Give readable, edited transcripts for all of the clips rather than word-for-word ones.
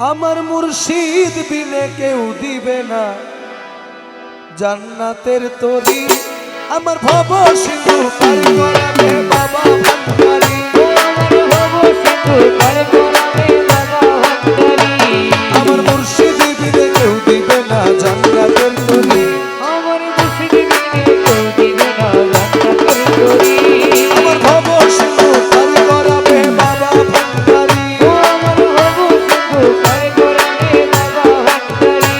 আমার মুর্শিদ বিনে কেউ দিবে না জান্নাতের তরি। আমার ভব সিন্ধু পার করাবে বাবা ভান্ডারি। আমার ভব সিন্ধু পার করাবে বাবা ভান্ডারি। আমার মুর্শিদ বিনে কেউ দিবে না জান্নাতের তরি। আমার মুর্শিদ বিনে কেউ দিবে না জান্নাতের তরি। আমার ভব সিন্ধু পার করাবে বাবা ভান্ডারি। আমার ভব সিন্ধু পার করাবে বাবা ভান্ডারি।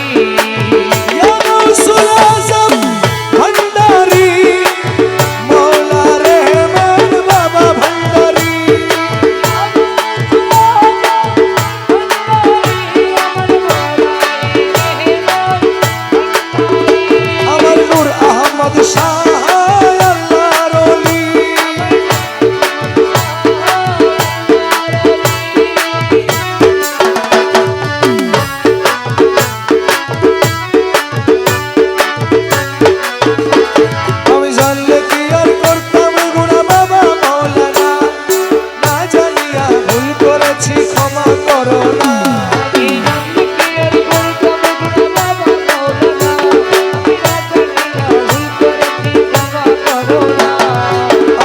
ইয়া রাসূল আযম ভান্ডারি মওলা রহমান বাবা ভান্ডারি। আমার নূর আহমদ শাহ আল্লাহর ওলি। আমি জানলে কি আর করতাম গুনাহ বাবা মাওলানা, না জানিয়া ভুল করেছি ক্ষমা করো না।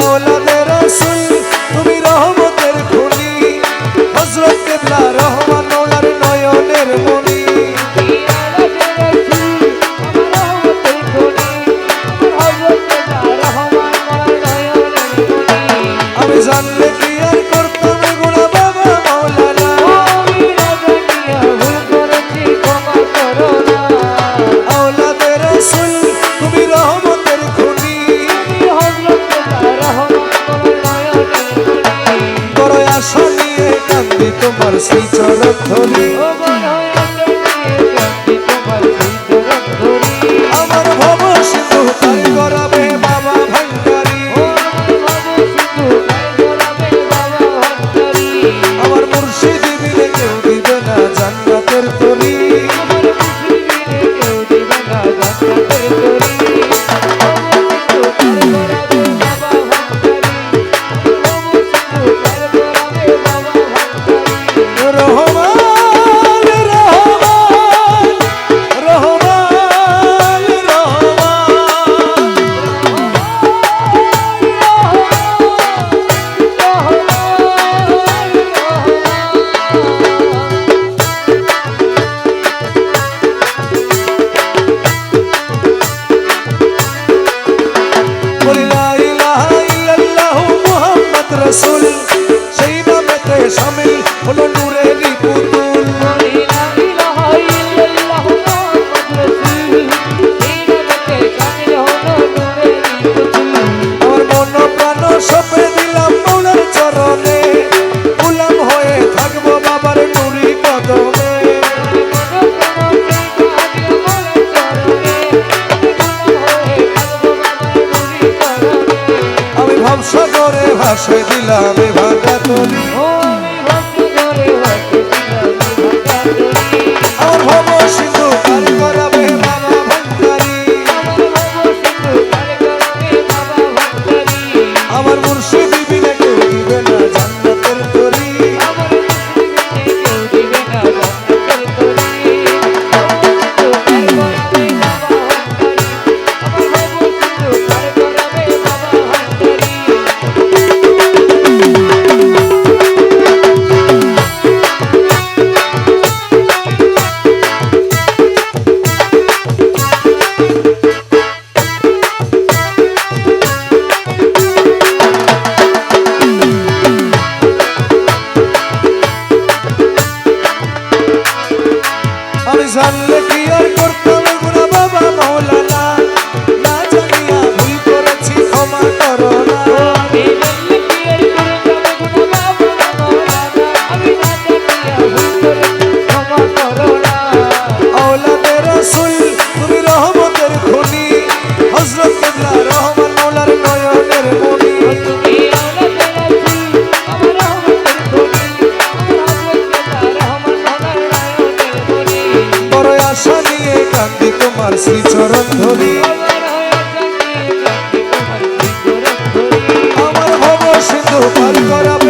আওলাদে রাসূল তুমি রহমতের খনি, হযরত কিবলা রহমান ওনার নয়নের মনি। আমি জানলে কি আর করতাম গুনাহ বাবা মাওলানা, আওলাদে রাসূল তুমি রহমতের খনি। বড় আশা নিয়ে কান্দি তোমার সেই চরণ ধরি। আমার ভব সিন্ধু পার করাবে বাবা ভান্ডারি। আমার মুর্শিদ বিনে কেউ দিবে না জান্নাতের তরি। রহমান রহমান রহমান রহমান। বলি লা ইলাহা ইল্লাল্লাহু মুহাম্মদ রাসূল, সেই নামেতে শামিল হলো নূরেরই পুতুল। আমার মন প্রাণ সঁপে দিলাম মৌলার চরণে, গোলাম হয়ে থাকবো বাবার নুরি কদমে। আমি ভবসাগরে ভাসে দিলাম এ ভাঙা তরি। আমার ভব সিন্ধু পার করাবে বাবা ভান্ডারি। আমার মুর্শিদ বিনে কেউ দিবে না জান্নাতের তরি। আমি জানলে কি আর করতাম গুনাহ বাবা মাওলানা, না জানিয়া ভুল করেছি ক্ষমা করো না। আওলাদে রাসূল তুমি রহমতের খনি, হযরত কিবলা রহমান মওলার নয়নের মনি। বড় আশা নিয়ে কান্দি তোমার শ্রী চরণ ধরি। আমার ভব সিন্ধু পার করাবে